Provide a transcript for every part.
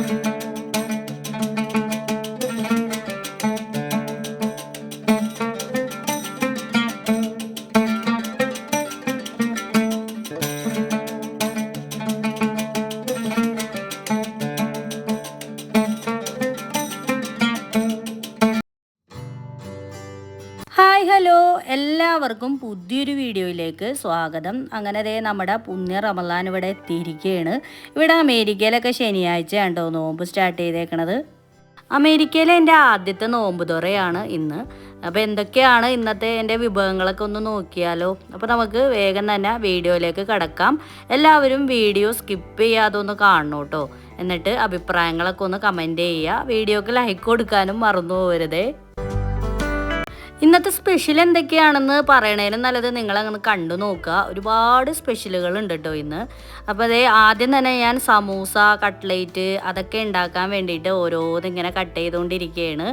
Hi hello എല്ലാവർക്കും പുതിയൊരു വീഡിയോയിലേക്ക് സ്വാഗതം. അങ്ങനെ ദേ നമ്മുടെ പുണ്യ റമളാൻ ഇവിടെ എത്തിയിരിക്കുകയാണ്. ഇവിടെ അമേരിക്കയിലൊക്കെ ശനിയാഴ്ച ഉണ്ടോ നോമ്പ് സ്റ്റാർട്ട് ചെയ്തേക്കണത്. അമേരിക്കയിലെ എൻ്റെ ആദ്യത്തെ നോമ്പ് തുറയാണ് ഇന്ന്. അപ്പോൾ എന്തൊക്കെയാണ് ഇന്നത്തെ എൻ്റെ വിഭവങ്ങളൊക്കെ ഒന്ന് നോക്കിയാലോ. അപ്പോൾ നമുക്ക് വേഗം തന്നെ വീഡിയോയിലേക്ക് കടക്കാം. എല്ലാവരും വീഡിയോ സ്കിപ്പ് ചെയ്യാതെ ഒന്ന് കാണണം കേട്ടോ. എന്നിട്ട് അഭിപ്രായങ്ങളൊക്കെ ഒന്ന് കമൻറ്റ് ചെയ്യുക. വീഡിയോക്ക് ലൈക്ക് കൊടുക്കാനും മറന്നു പോകരുതേ. ഇന്നത്തെ സ്പെഷ്യൽ എന്തൊക്കെയാണെന്ന് പറയണതിന് നല്ലത് നിങ്ങളങ്ങനെ കണ്ടു നോക്കുക. ഒരുപാട് സ്പെഷ്യലുകൾ ഉണ്ട് കേട്ടോ ഇന്ന്. അപ്പോൾ അതേ ആദ്യം തന്നെ ഞാൻ സമൂസ, കട്ട്ലേറ്റ് അതൊക്കെ ഉണ്ടാക്കാൻ വേണ്ടിയിട്ട് ഓരോന്നിങ്ങനെ കട്ട് ചെയ്തുകൊണ്ടിരിക്കുകയാണ്.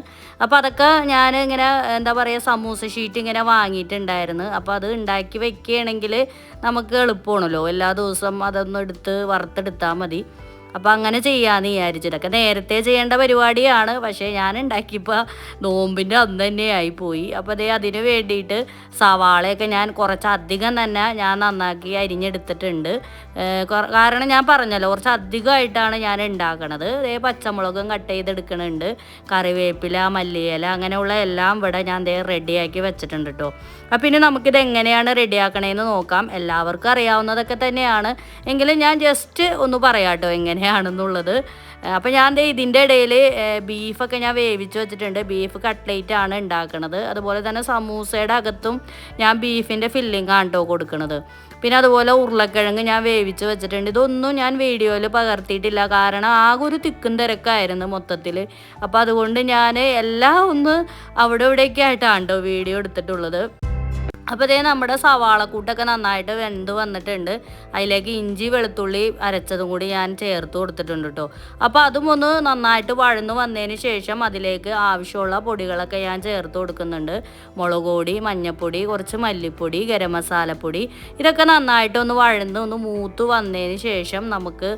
അപ്പോൾ അതൊക്കെ ഞാൻ ഇങ്ങനെ എന്താ പറയുക സമൂസ ഷീറ്റ് ഇങ്ങനെ വാങ്ങിയിട്ടുണ്ടായിരുന്നു. അപ്പോൾ അത് ഉണ്ടാക്കി വെക്കുകയാണെങ്കിൽ നമുക്ക് എളുപ്പമാണല്ലോ. എല്ലാ ദിവസവും അതൊന്നും എടുത്ത് വറുത്തെടുത്താൽ മതി. അപ്പോൾ അങ്ങനെ ചെയ്യാമെന്ന് വിചാരിച്ചിട്ടൊക്കെ നേരത്തെ ചെയ്യേണ്ട പരിപാടിയാണ്. പക്ഷേ ഞാൻ ഉണ്ടാക്കിയപ്പോൾ നോമ്പിൻ്റെ അന്ന് തന്നെ ആയിപ്പോയി. അപ്പോൾ അതേ അതിന് വേണ്ടിയിട്ട് സവാളയൊക്കെ ഞാൻ കുറച്ചധികം തന്നെ ഞാൻ നന്നാക്കി അരിഞ്ഞെടുത്തിട്ടുണ്ട്. കാരണം ഞാൻ പറഞ്ഞല്ലോ കുറച്ച് അധികമായിട്ടാണ് ഞാൻ ഉണ്ടാക്കണത്. അതേ പച്ചമുളകും കട്ട് ചെയ്തെടുക്കണുണ്ട്, കറിവേപ്പില, മല്ലിയില അങ്ങനെയുള്ള എല്ലാം ഇവിടെ ഞാൻ റെഡിയാക്കി വെച്ചിട്ടുണ്ട് കേട്ടോ. അപ്പം പിന്നെ നമുക്കിത് എങ്ങനെയാണ് റെഡിയാക്കണേന്ന് നോക്കാം. എല്ലാവർക്കും അറിയാവുന്നതൊക്കെ തന്നെയാണ്, എങ്കിലും ഞാൻ ജസ്റ്റ് ഒന്ന് പറയാം കേട്ടോ എങ്ങനെയാണെന്നുള്ളത്. അപ്പോൾ ഞാൻ ഇതിൻ്റെ ഇടയിൽ ബീഫൊക്കെ ഞാൻ വേവിച്ച് വെച്ചിട്ടുണ്ട്. ബീഫ് കട്ട്ലേറ്റ് ആണ് ഉണ്ടാക്കണത്. അതുപോലെ തന്നെ സമൂസയുടെ അകത്തും ഞാൻ ബീഫിൻ്റെ ഫില്ലിംഗ് ആണ് കേട്ടോ കൊടുക്കുന്നത്. പിന്നെ അതുപോലെ ഉരുളക്കിഴങ്ങ് ഞാൻ വേവിച്ച് വെച്ചിട്ടുണ്ട്. ഇതൊന്നും ഞാൻ വീഡിയോയിൽ പകർത്തിയിട്ടില്ല, കാരണം ആകെ ഒരു തിക്കും തിരക്കായിരുന്നു മൊത്തത്തിൽ. അപ്പോൾ അതുകൊണ്ട് ഞാൻ എല്ലാം ഒന്ന് അവിടെ ഇവിടെയൊക്കെ ആയിട്ടാണ് കേട്ടോ വീഡിയോ എടുത്തിട്ടുള്ളത്. അപ്പോൾ ഇതേ നമ്മുടെ സവാളക്കൂട്ടൊക്കെ നന്നായിട്ട് വെന്ത് വന്നിട്ടുണ്ട്. അതിലേക്ക് ഇഞ്ചി വെളുത്തുള്ളി അരച്ചതും കൂടി ഞാൻ ചേർത്ത് കൊടുത്തിട്ടുണ്ട് കേട്ടോ. അപ്പോൾ അതും ഒന്ന് നന്നായിട്ട് വഴന്ന് വന്നതിന് ശേഷം അതിലേക്ക് ആവശ്യമുള്ള പൊടികളൊക്കെ ഞാൻ ചേർത്ത് കൊടുക്കുന്നുണ്ട്. മുളക് പൊടി, മഞ്ഞൾപ്പൊടി, കുറച്ച് മല്ലിപ്പൊടി, ഗരം മസാലപ്പൊടി, ഇതൊക്കെ നന്നായിട്ട് ഒന്ന് വഴന്ന് ഒന്ന് മൂത്ത് വന്നതിന് ശേഷം നമുക്ക്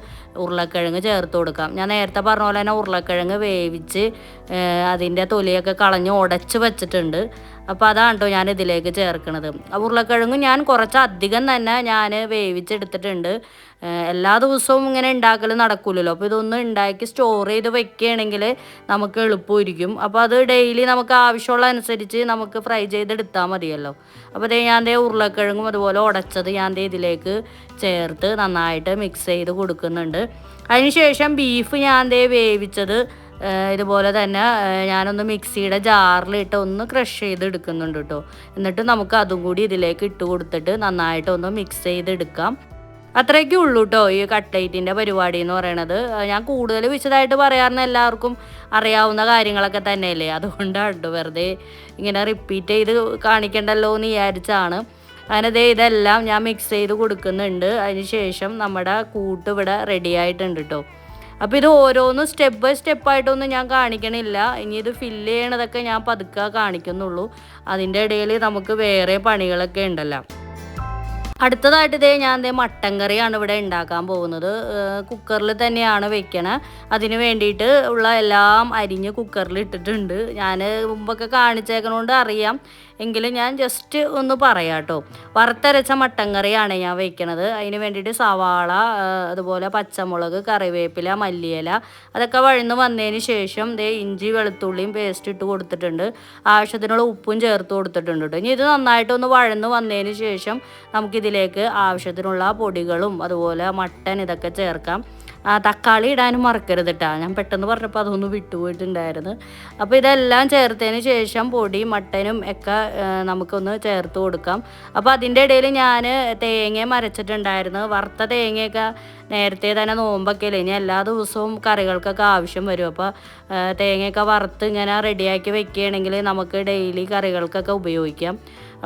ഉരുളക്കിഴങ്ങ് ചേർത്ത് കൊടുക്കാം. ഞാൻ നേരത്തെ പറഞ്ഞ പോലെ തന്നെ ഉരുളക്കിഴങ്ങ് വേവിച്ച് അതിൻ്റെ തൊലിയൊക്കെ കളഞ്ഞ് ഉടച്ച് വെച്ചിട്ടുണ്ട്. അപ്പോൾ അതാണ് കേട്ടോ ഞാൻ ഇതിലേക്ക് ചേർക്കണത്. ഉരുളക്കിഴങ്ങും ഞാൻ കുറച്ചധികം തന്നെ ഞാൻ വേവിച്ചെടുത്തിട്ടുണ്ട്. എല്ലാ ദിവസവും ഇങ്ങനെ ഉണ്ടാക്കൽ നടക്കില്ലല്ലോ. അപ്പോൾ ഇതൊന്ന് ഉണ്ടാക്കി സ്റ്റോർ ചെയ്ത് വെക്കുകയാണെങ്കിൽ നമുക്ക് എളുപ്പമായിരിക്കും. അപ്പോൾ അത് ഡെയിലി നമുക്ക് ആവശ്യമുള്ള അനുസരിച്ച് നമുക്ക് ഫ്രൈ ചെയ്തെടുത്താൽ മതിയല്ലോ. അപ്പോൾ ഞാൻ ഉരുളക്കിഴങ്ങും അതുപോലെ ഉടച്ചത് ഞാൻ ഇതിലേക്ക് ചേർത്ത് നന്നായിട്ട് മിക്സ് ചെയ്ത് കൊടുക്കുന്നുണ്ട്. അതിനുശേഷം ബീഫ് ഞാൻ വേവിച്ചത് ഇതുപോലെ തന്നെ ഞാനൊന്ന് മിക്സിയുടെ ജാറിലിട്ട് ഒന്ന് ക്രഷ് ചെയ്തെടുക്കുന്നുണ്ട് കേട്ടോ. എന്നിട്ട് നമുക്ക് അതും കൂടി ഇതിലേക്ക് ഇട്ട് കൊടുത്തിട്ട് നന്നായിട്ട് ഒന്ന് മിക്സ് ചെയ്തെടുക്കാം. അത്രയൊക്കെ ഉള്ളൂ കേട്ടോ ഈ കട്ട്ലേറ്റിൻ്റെ പരിപാടി എന്ന് പറയണത്. ഞാൻ കൂടുതൽ വിശദമായിട്ട് പറയാറുണ്ട്, എല്ലാവർക്കും അറിയാവുന്ന കാര്യങ്ങളൊക്കെ തന്നെയല്ലേ, അതുകൊണ്ടാണ് കേട്ടോ വെറുതെ ഇങ്ങനെ റിപ്പീറ്റ് ചെയ്ത് കാണിക്കണ്ടല്ലോ എന്ന് വിചാരിച്ചാണ്. അങ്ങനെ ഇതെല്ലാം ഞാൻ മിക്സ് ചെയ്ത് കൊടുക്കുന്നുണ്ട്. അതിന് ശേഷം നമ്മുടെ കൂട്ട് ഇവിടെ റെഡി ആയിട്ടുണ്ട് കേട്ടോ. അപ്പോൾ ഇത് ഓരോന്നും സ്റ്റെപ്പ് ബൈ സ്റ്റെപ്പായിട്ടൊന്നും ഞാൻ കാണിക്കണില്ല. ഇനി ഇത് ഫില്ല് ചെയ്യണതൊക്കെ ഞാൻ പതുക്കെ കാണിക്കുന്നുള്ളൂ. അതിൻ്റെ ഇടയിൽ നമുക്ക് വേറെ പണികളൊക്കെ ഉണ്ടല്ലോ. അടുത്തതായിട്ട് ഞാൻ മട്ടൻ കറിയാണ് ഇവിടെ ഉണ്ടാക്കാൻ പോകുന്നത്. കുക്കറിൽ തന്നെയാണ് വെക്കണത്. അതിന് വേണ്ടിയിട്ട് ഉള്ള എല്ലാം അരിഞ്ഞ് കുക്കറിൽ ഇട്ടിട്ടുണ്ട്. ഞാൻ മുമ്പൊക്കെ കാണിച്ചേക്കണോണ്ട് അറിയാം, എങ്കിലും ഞാൻ ജസ്റ്റ് ഒന്ന് പറയാം കേട്ടോ. വറുത്തരച്ച മട്ടൻ കറിയാണ് ഞാൻ വെക്കണത്. അതിന് വേണ്ടിയിട്ട് സവാള, അതുപോലെ പച്ചമുളക്, കറിവേപ്പില, മല്ലിയില അതൊക്കെ വഴന്ന് വന്നതിന് ശേഷം ഇഞ്ചി വെളുത്തുള്ളിയും പേസ്റ്റ് ഇട്ട് കൊടുത്തിട്ടുണ്ട്. ആവശ്യത്തിനുള്ള ഉപ്പും ചേർത്ത് കൊടുത്തിട്ടുണ്ട് കേട്ടോ. ഇനി ഇത് നന്നായിട്ടൊന്ന് വഴന്ന് വന്നതിന് ശേഷം നമുക്കിതിലേക്ക് ആവശ്യത്തിനുള്ള പൊടികളും അതുപോലെ മട്ടൻ ഇതൊക്കെ ചേർക്കാം. തക്കാളി ഇടാനും മറക്കരുത് കേട്ടോ. ഞാൻ പെട്ടെന്ന് പറഞ്ഞപ്പോൾ അതൊന്ന് വിട്ടുപോയിട്ടുണ്ടായിരുന്നു. അപ്പോൾ ഇതെല്ലാം ചേർത്തതിന് ശേഷം പൊടി മട്ടനും ഒക്കെ നമുക്കൊന്ന് ചേർത്ത് കൊടുക്കാം. അപ്പോൾ അതിൻ്റെ ഇടയിൽ ഞാൻ തേങ്ങയും അരച്ചിട്ടുണ്ടായിരുന്നു. വറുത്ത തേങ്ങയൊക്കെ നേരത്തെ തന്നെ നോമ്പൊക്കെ ഇല്ലേ, ഇനി എല്ലാ ദിവസവും കറികൾക്കൊക്കെ ആവശ്യം വരും. അപ്പോൾ തേങ്ങയൊക്കെ വറുത്ത് ഇങ്ങനെ റെഡിയാക്കി വെക്കുകയാണെങ്കിൽ നമുക്ക് ഡെയിലി കറികൾക്കൊക്കെ ഉപയോഗിക്കാം.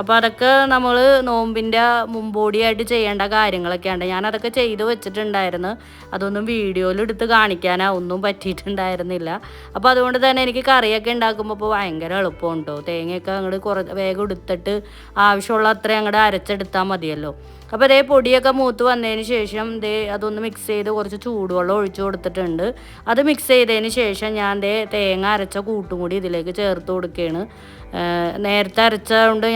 അപ്പോൾ അതൊക്കെ നമ്മൾ നോമ്പിൻ്റെ മുമ്പോടിയായിട്ട് ചെയ്യേണ്ട കാര്യങ്ങളൊക്കെയാണ്. ഞാനതൊക്കെ ചെയ്ത് വെച്ചിട്ടുണ്ടായിരുന്നു. അതൊന്നും വീഡിയോയിൽ എടുത്ത് കാണിക്കാനോ ഒന്നും പറ്റിയിട്ടുണ്ടായിരുന്നില്ല. അപ്പോൾ അതുകൊണ്ട് തന്നെ എനിക്ക് കറിയൊക്കെ ഉണ്ടാക്കുമ്പോൾ ഇപ്പോൾ ഭയങ്കര എളുപ്പമുണ്ട് കേട്ടോ. തേങ്ങയൊക്കെ അങ്ങോട്ട് വേഗം എടുത്തിട്ട് ആവശ്യമുള്ള അത്രയും അങ്ങോട്ട് അരച്ചെടുത്താൽ മതിയല്ലോ. അപ്പോൾ ഇതേ പൊടിയൊക്കെ മൂത്ത് വന്നതിന് ശേഷം അതൊന്ന് മിക്സ് ചെയ്ത് കുറച്ച് ചൂടുവെള്ളം ഒഴിച്ചു കൊടുത്തിട്ടുണ്ട്. അത് മിക്സ് ചെയ്തതിന് ശേഷം ഞാൻ തേങ്ങ അരച്ച കൂട്ടും കൂടി ഇതിലേക്ക് ചേർത്ത് കൊടുക്കുകയാണ്. നേരത്തെ അരച്ചതുകൊണ്ട്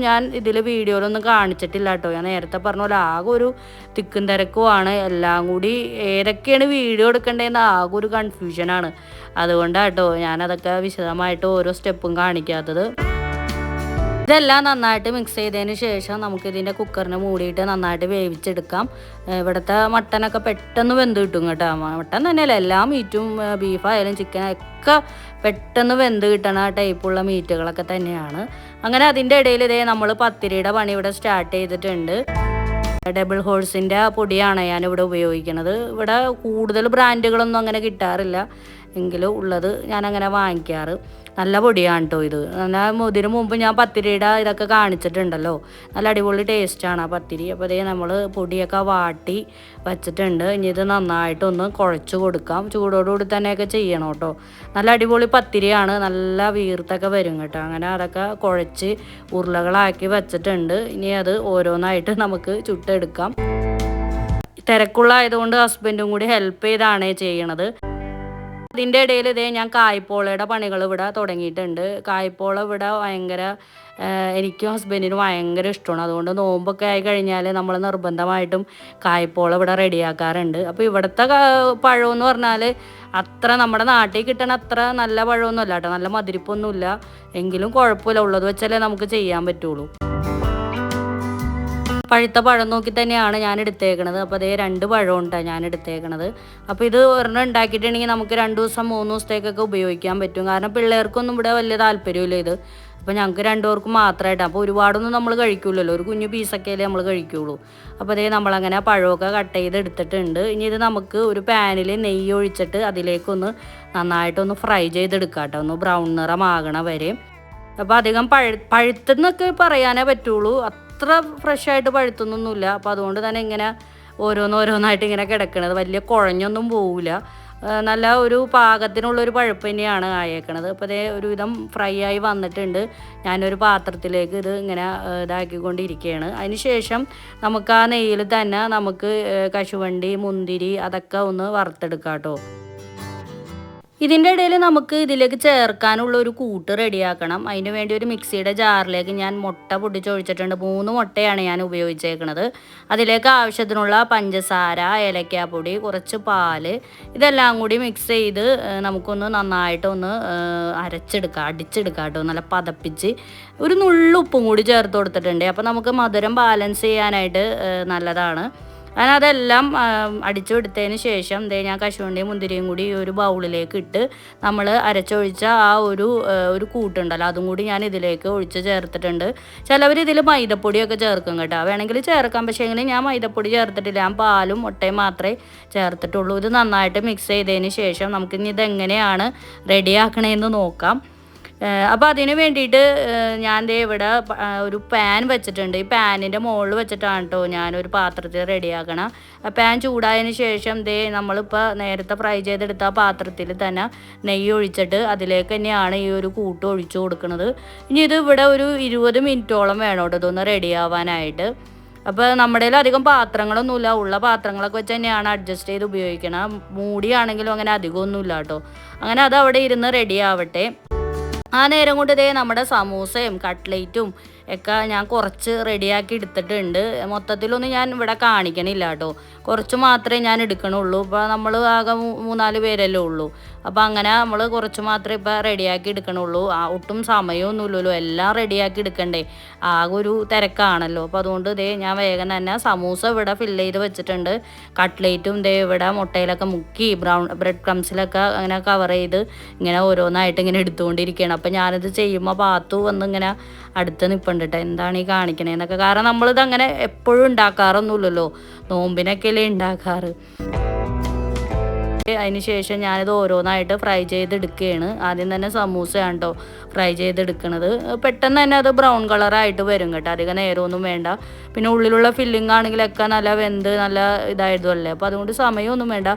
ഞാൻ ഇതിൽ വീഡിയോയിലൊന്നും കാണിച്ചിട്ടില്ല കേട്ടോ. ഞാൻ നേരത്തെ പറഞ്ഞ പോലെ ആകെ ഒരു തിക്കും തിരക്കുമാണ്. എല്ലാം കൂടി ഏതൊക്കെയാണ് വീഡിയോ എടുക്കേണ്ടതെന്ന് ആകെ ഒരു കൺഫ്യൂഷനാണ്. അതുകൊണ്ടാണ് കേട്ടോ ഞാനതൊക്കെ വിശദമായിട്ട് ഓരോ സ്റ്റെപ്പും കാണിക്കാത്തത്. ഇതെല്ലാം നന്നായിട്ട് മിക്സ് ചെയ്തതിന് ശേഷം നമുക്കിതിൻ്റെ കുക്കറിനെ മൂടിയിട്ട് നന്നായിട്ട് വേവിച്ചെടുക്കാം. ഇവിടുത്തെ മട്ടനൊക്കെ പെട്ടെന്ന് വെന്ത് കിട്ടും കേട്ടോ. മട്ടൻ തന്നെയല്ല, എല്ലാ മീറ്റും ബീഫായാലും ചിക്കനൊക്കെ പെട്ടെന്ന് വെന്ത് കിട്ടണ ടൈപ്പുള്ള മീറ്റുകളൊക്കെ തന്നെയാണ്. അങ്ങനെ അതിൻ്റെ ഇടയിൽ നമ്മൾ പത്തിരിയുടെ പണി ഇവിടെ സ്റ്റാർട്ട് ചെയ്തിട്ടുണ്ട്. ഡബിൾ ഹോഴ്സിൻ്റെ പൊടിയാണ് ഞാനിവിടെ ഉപയോഗിക്കുന്നത്. ഇവിടെ കൂടുതൽ ബ്രാൻഡുകളൊന്നും അങ്ങനെ കിട്ടാറില്ല, എങ്കിലും ഉള്ളത് ഞാനങ്ങനെ വാങ്ങിക്കാറ്. നല്ല പൊടിയാണ് കേട്ടോ ഇത്. ഇതിനു മുമ്പ് ഞാൻ പത്തിരിയുടെ ഇതൊക്കെ കാണിച്ചിട്ടുണ്ടല്ലോ. നല്ല അടിപൊളി ടേസ്റ്റാണ് ആ പത്തിരി. അപ്പോൾ നമ്മൾ പൊടിയൊക്കെ വാട്ടി വച്ചിട്ടുണ്ട്. ഇനി ഇത് നന്നായിട്ടൊന്ന് കുഴച്ച് കൊടുക്കാം. ചൂടോടുകൂടി തന്നെയൊക്കെ ചെയ്യണം കേട്ടോ. നല്ല അടിപൊളി പത്തിരിയാണ്, നല്ല വീർത്തൊക്കെ വരും കേട്ടോ. അങ്ങനെ അതൊക്കെ കുഴച്ച് ഉരുളകളാക്കി വച്ചിട്ടുണ്ട്. ഇനി അത് ഓരോന്നായിട്ട് നമുക്ക് ചുട്ടെടുക്കാം. തിരക്കുള്ളായതുകൊണ്ട് ഹസ്ബൻഡും കൂടി ഹെൽപ്പ് ചെയ്താണ് ചെയ്യണത്. ഇതിൻ്റെ ഇടയിൽ ഞാൻ കായ്പോളയുടെ പണികൾ ഇവിടെ തുടങ്ങിയിട്ടുണ്ട്. കായ്പോള ഇവിടെ ഭയങ്കര എനിക്കും ഹസ്ബൻഡിനും ഭയങ്കര ഇഷ്ടമാണ്. അതുകൊണ്ട് നോമ്പൊക്കെ ആയി കഴിഞ്ഞാൽ നമ്മൾ നിർബന്ധമായിട്ടും കായ്പോള ഇവിടെ റെഡിയാക്കാറുണ്ട്. അപ്പോൾ ഇവിടുത്തെ പഴമെന്ന് പറഞ്ഞാൽ അത്ര നമ്മുടെ നാട്ടിൽ കിട്ടണ അത്ര നല്ല പഴമൊന്നും അല്ല കേട്ടോ. നല്ല മധുരിപ്പൊന്നുമില്ല, എങ്കിലും കുഴപ്പമില്ല. ഉള്ളത് വെച്ചാലേ നമുക്ക് ചെയ്യാൻ പറ്റുള്ളൂ. പഴുത്ത പഴം നോക്കി തന്നെയാണ് ഞാൻ എടുത്തേക്കണത്. അപ്പോൾ 2 പഴമുണ്ടാണ് ഞാൻ എടുത്തേക്കണത്. അപ്പോൾ ഇത് ഒരെണ്ണം ഉണ്ടാക്കിയിട്ടുണ്ടെങ്കിൽ നമുക്ക് 2 ദിവസം 3 ദിവസത്തേക്കൊക്കെ ഉപയോഗിക്കാൻ പറ്റും. കാരണം പിള്ളേർക്കൊന്നും ഇവിടെ വലിയ താല്പര്യമില്ല ഇത്. അപ്പോൾ ഞങ്ങൾക്ക് 2 പേർക്കും മാത്രമായിട്ടാണ്. അപ്പോൾ ഒരുപാടൊന്നും നമ്മൾ കഴിക്കൂലല്ലോ, ഒരു കുഞ്ഞു പീസൊക്കെയല്ലേ നമ്മൾ കഴിക്കുള്ളൂ. അപ്പോൾ നമ്മളങ്ങനെ പഴമൊക്കെ കട്ട് ചെയ്ത് എടുത്തിട്ടുണ്ട്. ഇനി ഇത് നമുക്ക് ഒരു പാനിൽ നെയ്യ് ഒഴിച്ചിട്ട് അതിലേക്കൊന്ന് നന്നായിട്ടൊന്ന് ഫ്രൈ ചെയ്തെടുക്കാം കേട്ടോ, ഒന്ന് ബ്രൗൺ നിറമാകണ വരെ. അപ്പോൾ അധികം പഴുത്തെന്നൊക്കെ പറയാനേ പറ്റുള്ളൂ, അത്ര ഫ്രഷായിട്ട് പഴുത്തൊന്നുമില്ല. അപ്പോൾ അതുകൊണ്ട് തന്നെ ഇങ്ങനെ ഓരോന്നായിട്ട് ഇങ്ങനെ കിടക്കണത്. വലിയ കുഴഞ്ഞൊന്നും പോവില്ല, നല്ല ഒരു പാകത്തിനുള്ളൊരു പഴുപ്പ് തന്നെയാണ് ആയേക്കണത്. അപ്പോൾ ഒരുവിധം ഫ്രൈ ആയി വന്നിട്ടുണ്ട്. ഞാനൊരു പാത്രത്തിലേക്ക് ഇത് ഇങ്ങനെ ഇതാക്കിക്കൊണ്ടിരിക്കുകയാണ്. അതിന് ശേഷം നമുക്ക് ആ നെയ്യിൽ തന്നെ നമുക്ക് കശുവണ്ടി, മുന്തിരി അതൊക്കെ ഒന്ന് വറുത്തെടുക്കാം കേട്ടോ. ഇതിൻ്റെ ഇടയിൽ നമുക്ക് ഇതിലേക്ക് ചേർക്കാനുള്ള ഒരു കൂട്ട് റെഡിയാക്കണം. അതിന് വേണ്ടി ഒരു മിക്സിയുടെ ജാറിലേക്ക് ഞാൻ മുട്ട പൊട്ടിച്ചൊഴിച്ചിട്ടുണ്ട്. 3 മുട്ടയാണ് ഞാൻ ഉപയോഗിച്ചേക്കുന്നത്. അതിലേക്ക് ആവശ്യത്തിനുള്ള പഞ്ചസാര, ഏലക്കാപ്പൊടി, കുറച്ച് പാല്, ഇതെല്ലാം കൂടി മിക്സ് ചെയ്ത് നമുക്കൊന്ന് നന്നായിട്ടൊന്ന് അടിച്ചെടുക്കാം കേട്ടോ. നല്ല പതപ്പിച്ച് ഒരു നുള്ളു ഉപ്പും കൂടി ചേർത്ത് കൊടുത്തിട്ടുണ്ട്. അപ്പോൾ നമുക്ക് മധുരം ബാലൻസ് ചെയ്യാനായിട്ട് നല്ലതാണ്. അതെല്ലാം അടിച്ചെടുത്തതിന് ശേഷം ഞാൻ കശുവണ്ടിയും മുന്തിരിയും കൂടി ഒരു ബൗളിലേക്ക് ഇട്ട് നമ്മൾ അരച്ചൊഴിച്ച ആ ഒരു കൂട്ടുണ്ടല്ലോ അതും കൂടി ഞാൻ ഇതിലേക്ക് ഒഴിച്ച് ചേർത്തിട്ടുണ്ട്. ചിലവർ ഇതിൽ മൈദപ്പൊടിയൊക്കെ ചേർക്കും കേട്ടോ, വേണമെങ്കിൽ ചേർക്കാം. പക്ഷേ എങ്കിലും ഞാൻ മൈദപ്പൊടി ചേർത്തിട്ടില്ല, ഞാൻ പാലും മുട്ടയും മാത്രമേ ചേർത്തിട്ടുള്ളൂ. ഇത് നന്നായിട്ട് മിക്സ് ചെയ്തതിന് ശേഷം നമുക്കിനി ഇതെങ്ങനെയാണ് റെഡിയാക്കണതെന്ന് നോക്കാം. അപ്പോൾ അതിന് വേണ്ടിയിട്ട് ഞാൻ ഇവിടെ ഒരു പാൻ വെച്ചിട്ടുണ്ട്. ഈ പാനിൻ്റെ മുകളിൽ വെച്ചിട്ടാണ് കേട്ടോ ഞാനൊരു പാത്രത്തിൽ റെഡിയാക്കണം. പാൻ ചൂടായതിന് ശേഷം നമ്മളിപ്പോൾ നേരത്തെ ഫ്രൈ ചെയ്തെടുത്ത ആ പാത്രത്തിൽ തന്നെ നെയ്യ് ഒഴിച്ചിട്ട് അതിലേക്ക് തന്നെയാണ് ഈ ഒരു കൂട്ട് ഒഴിച്ചു കൊടുക്കുന്നത്. ഇനി ഇത് ഇവിടെ ഒരു 20 മിനിറ്റോളം വേണം കേട്ടോ ഇതൊന്ന് റെഡിയാവാനായിട്ട്. അപ്പോൾ നമ്മുടെ അധികം പാത്രങ്ങളൊന്നുമില്ല, ഉള്ള പാത്രങ്ങളൊക്കെ വെച്ച് തന്നെയാണ് അഡ്ജസ്റ്റ് ചെയ്ത് ഉപയോഗിക്കണം. മൂടിയാണെങ്കിലും അങ്ങനെ അധികമൊന്നുമില്ല കേട്ടോ. അങ്ങനെ അത് അവിടെ ഇരുന്ന് റെഡി ആവട്ടെ. ആ നേരം കൊണ്ട് നമ്മുടെ സമൂസയും കട്ട്ലേറ്റും ഒക്കെ ഞാൻ കുറച്ച് റെഡിയാക്കി എടുത്തിട്ടുണ്ട്. മൊത്തത്തിലൊന്നും ഞാൻ ഇവിടെ കാണിക്കണില്ല കേട്ടോ, കുറച്ച് മാത്രമേ ഞാൻ എടുക്കണുള്ളൂ. ഇപ്പോൾ നമ്മൾ ആകെ 3-4 പേരല്ലേ ഉള്ളൂ. അപ്പോൾ അങ്ങനെ നമ്മൾ കുറച്ച് മാത്രമേ ഇപ്പോൾ റെഡിയാക്കി എടുക്കണുള്ളൂ. ഒട്ടും സമയമൊന്നുമില്ലല്ലോ, എല്ലാം റെഡിയാക്കി എടുക്കണ്ടേ, ആകെ ഒരു തിരക്കാണല്ലോ. അപ്പോൾ അതുകൊണ്ട് ഞാൻ വേഗം തന്നെ സമൂസ ഇവിടെ ഫില്ല് ചെയ്ത് വെച്ചിട്ടുണ്ട്. കട്ട്ലേറ്റും ഇവിടെ മുട്ടയിലൊക്കെ മുക്കി ബ്രെഡ് ക്രംസിലൊക്കെ അങ്ങനെ കവർ ചെയ്ത് ഇങ്ങനെ ഓരോന്നായിട്ട് ഇങ്ങനെ എടുത്തുകൊണ്ടിരിക്കുകയാണ്. അപ്പോൾ ഞാനിത് ചെയ്യുമ്പോൾ പാത്തു വന്ന് ഇങ്ങനെ അടുത്ത് നിൽപ്പുണ്ടിട്ട് എന്താണ് ഈ കാണിക്കണേന്നൊക്കെ. കാരണം നമ്മളിത് അങ്ങനെ എപ്പോഴും ഉണ്ടാക്കാറൊന്നുമില്ലല്ലോ, നോമ്പിനൊക്കെയല്ലേ ഉണ്ടാക്കാറ്. അതിന് ശേഷം ഞാനിത് ഓരോന്നായിട്ട് ഫ്രൈ ചെയ്തെടുക്കുകയാണ്. ആദ്യം തന്നെ സമൂസയാണ് കേട്ടോ ഫ്രൈ ചെയ്തെടുക്കണത്. പെട്ടെന്ന് തന്നെ അത് ബ്രൗൺ കളറായിട്ട് വരും കേട്ടോ, അധികം നേരമൊന്നും വേണ്ട. പിന്നെ ഉള്ളിലുള്ള ഫില്ലിംഗ് ആണെങ്കിലൊക്കെ നല്ല വെന്ത് നല്ല ഇതായതുമല്ലേ, അപ്പോൾ അതുകൊണ്ട് സമയമൊന്നും വേണ്ട.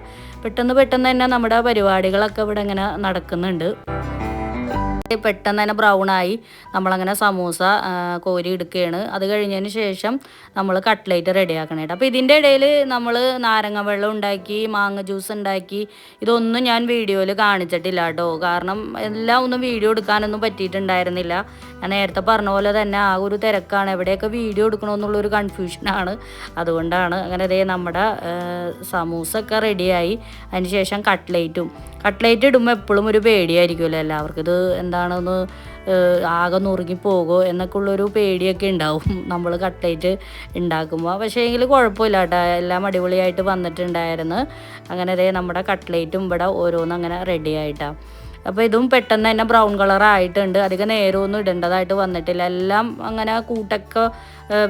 പെട്ടെന്ന് തന്നെ നമ്മുടെ പരിപാടികളൊക്കെ ഇവിടെ ഇങ്ങനെ നടക്കുന്നുണ്ട്. പെട്ടെന്ന് തന്നെ ബ്രൗണായി നമ്മളങ്ങനെ സമൂസ കോരി എടുക്കുകയാണ്. അത് കഴിഞ്ഞതിന് ശേഷം നമ്മൾ കട്ട്ലേറ്റ് റെഡിയാക്കണം കേട്ടോ. അപ്പോൾ ഇതിൻ്റെ ഇടയിൽ നമ്മൾ നാരങ്ങ വെള്ളം ഉണ്ടാക്കി, മാങ്ങ ജ്യൂസ് ഉണ്ടാക്കി, ഇതൊന്നും ഞാൻ വീഡിയോയിൽ കാണിച്ചിട്ടില്ല കേട്ടോ. കാരണം എല്ലാം ഒന്നും വീഡിയോ എടുക്കാനൊന്നും പറ്റിയിട്ടുണ്ടായിരുന്നില്ല. ഞാൻ നേരത്തെ പറഞ്ഞ പോലെ തന്നെ ആ ഒരു തിരക്കാണ്, എവിടെയൊക്കെ വീഡിയോ എടുക്കണമെന്നുള്ളൊരു കൺഫ്യൂഷനാണ്. അതുകൊണ്ടാണ് അങ്ങനെ നമ്മുടെ സമൂസ ഒക്കെ റെഡിയായി. അതിന് ശേഷം കട്ട്ലേറ്റ് ഇടുമ്പോൾ എപ്പോഴും ഒരു പേടിയായിരിക്കുമല്ലോ എല്ലാവർക്കും. ഇത് എന്താണെന്ന് ആകെ നുറുങ്ങി പോകുമോ എന്നൊക്കെ ഉള്ളൊരു പേടിയൊക്കെ ഉണ്ടാവും നമ്മൾ കട്ട്ലേറ്റ് ഉണ്ടാക്കുമ്പോൾ. പക്ഷേ എങ്കിൽ കുഴപ്പമില്ല കേട്ടോ, എല്ലാം അടിപൊളിയായിട്ട് വന്നിട്ടുണ്ടായിരുന്നു. അങ്ങനെ നമ്മുടെ കട്ട്ലേറ്റും ഇവിടെ ഓരോന്നും അങ്ങനെ റെഡി ആയിട്ടാണ്. അപ്പോൾ ഇതും പെട്ടെന്ന് തന്നെ ബ്രൗൺ കളറായിട്ടുണ്ട്. അധികം നേരമൊന്നും ഇടേണ്ടതായിട്ട് വന്നിട്ടില്ല. എല്ലാം അങ്ങനെ കൂട്ടൊക്കെ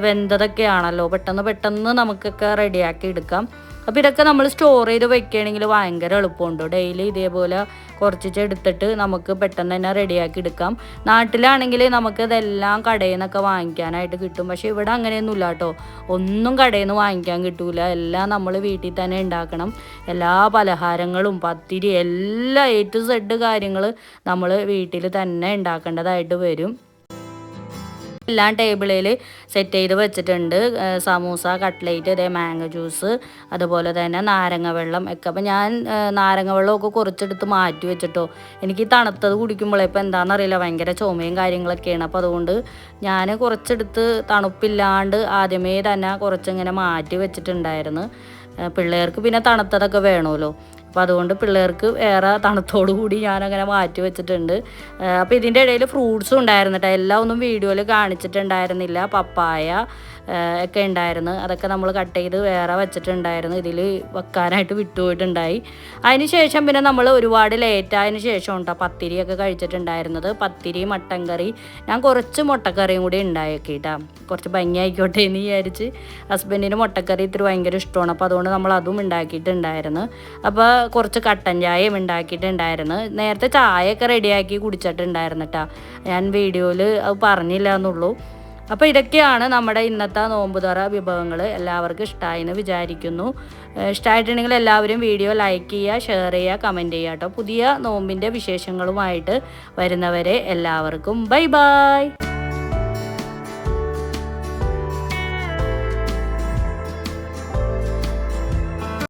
വെന്തതൊക്കെയാണല്ലോ, പെട്ടെന്ന് നമുക്കൊക്കെ റെഡിയാക്കി എടുക്കാം. അപ്പോൾ ഇതൊക്കെ നമ്മൾ സ്റ്റോർ ചെയ്ത് വെക്കുകയാണെങ്കിൽ ഭയങ്കര എളുപ്പമുണ്ട്. ഡെയിലി ഇതേപോലെ കുറച്ച് എടുത്തിട്ട് നമുക്ക് പെട്ടെന്ന് തന്നെ റെഡിയാക്കി എടുക്കാം. നാട്ടിലാണെങ്കിൽ നമുക്ക് ഇതെല്ലാം കടയിൽ നിന്നൊക്കെ വാങ്ങിക്കാനായിട്ട് കിട്ടും. പക്ഷേ ഇവിടെ അങ്ങനെയൊന്നുമില്ല കേട്ടോ, ഒന്നും കടയിൽ നിന്ന് വാങ്ങിക്കാൻ കിട്ടൂല. എല്ലാം നമ്മൾ വീട്ടിൽ തന്നെ ഉണ്ടാക്കണം. എല്ലാ പലഹാരങ്ങളും പത്തിരി എല്ലാ A to Z കാര്യങ്ങൾ നമ്മൾ വീട്ടിൽ തന്നെ ഉണ്ടാക്കേണ്ടതായിട്ട് വരും. എല്ലാം ടേബിളിൽ സെറ്റ് ചെയ്ത് വെച്ചിട്ടുണ്ട്. സമൂസ, കട്ട്ലേറ്റ്, മാംഗോ ജ്യൂസ്, അതുപോലെ തന്നെ നാരങ്ങ വെള്ളം ഒക്കെ. അപ്പം ഞാൻ നാരങ്ങ വെള്ളമൊക്കെ കുറച്ചെടുത്ത് മാറ്റി വെച്ചിട്ടോ. എനിക്ക് തണുത്തത് കുടിക്കുമ്പോഴേ ഇപ്പോൾ എന്താണെന്നറിയില്ല, ഭയങ്കര ചുമയും കാര്യങ്ങളൊക്കെയാണ്. അപ്പോൾ അതുകൊണ്ട് ഞാൻ കുറച്ചെടുത്ത് തണുപ്പില്ലാണ്ട് ആദ്യമേ തന്നെ കുറച്ചിങ്ങനെ മാറ്റി വെച്ചിട്ടുണ്ടായിരുന്നു. പിള്ളേർക്ക് പിന്നെ തണുത്തതൊക്കെ വേണമല്ലോ. അപ്പോൾ അതുകൊണ്ട് പിള്ളേർക്ക് വേറെ തണുത്തോടു കൂടി ഞാനങ്ങനെ മാറ്റി വെച്ചിട്ടുണ്ട്. അപ്പോൾ ഇതിൻ്റെ ഇടയിൽ ഫ്രൂട്ട്സും ഉണ്ടായിരുന്നു കേട്ടോ. എല്ലാം ഒന്നും വീഡിയോയിൽ കാണിച്ചിട്ടുണ്ടായിരുന്നില്ല. പപ്പായ ഒക്കെ ഉണ്ടായിരുന്നു, അതൊക്കെ നമ്മൾ കട്ട് ചെയ്ത് വേറെ വെച്ചിട്ടുണ്ടായിരുന്നു. ഇതിൽ വെക്കാനായിട്ട് വിട്ടുപോയിട്ടുണ്ടായി. അതിന് ശേഷം പിന്നെ നമ്മൾ ഒരുപാട് ലേറ്റായതിന് ശേഷം കേട്ടോ പത്തിരിയൊക്കെ കഴിച്ചിട്ടുണ്ടായിരുന്നത്. പത്തിരി, മട്ടൻ കറി, ഞാൻ കുറച്ച് മുട്ടക്കറിയും കൂടി ഉണ്ടാക്കിയിട്ടാ, കുറച്ച് ഭംഗി ആയിക്കോട്ടെ എന്ന് വിചാരിച്ച്. ഹസ്ബൻഡിന് മുട്ടക്കറി ഇത്തിരി ഭയങ്കര ഇഷ്ടമാണ്. അപ്പോൾ അതുകൊണ്ട് നമ്മൾ അതും ഉണ്ടാക്കിയിട്ടുണ്ടായിരുന്നു. അപ്പോൾ കുറച്ച് കട്ടൻ ചായയും ഉണ്ടാക്കിയിട്ടുണ്ടായിരുന്നു. നേരത്തെ ചായയൊക്കെ റെഡിയാക്കി കുടിച്ചിട്ടുണ്ടായിരുന്നു കേട്ടോ, ഞാൻ വീഡിയോയിൽ അത് പറഞ്ഞില്ല എന്നുള്ളൂ. അപ്പോൾ ഇതൊക്കെയാണ് നമ്മുടെ ഇന്നത്തെ നോമ്പുതുറ വിഭവങ്ങൾ. എല്ലാവർക്കും ഇഷ്ടമായെന്ന് വിചാരിക്കുന്നു. ഇഷ്ടമായിട്ടുണ്ടെങ്കിൽ എല്ലാവരും വീഡിയോ ലൈക്ക് ചെയ്യുക, ഷെയർ ചെയ്യുക, കമൻറ്റ് ചെയ്യുക കേട്ടോ. പുതിയ നോമ്പിൻ്റെ വിശേഷങ്ങളുമായിട്ട് വരുന്നവരെ എല്ലാവർക്കും ബൈ ബൈ.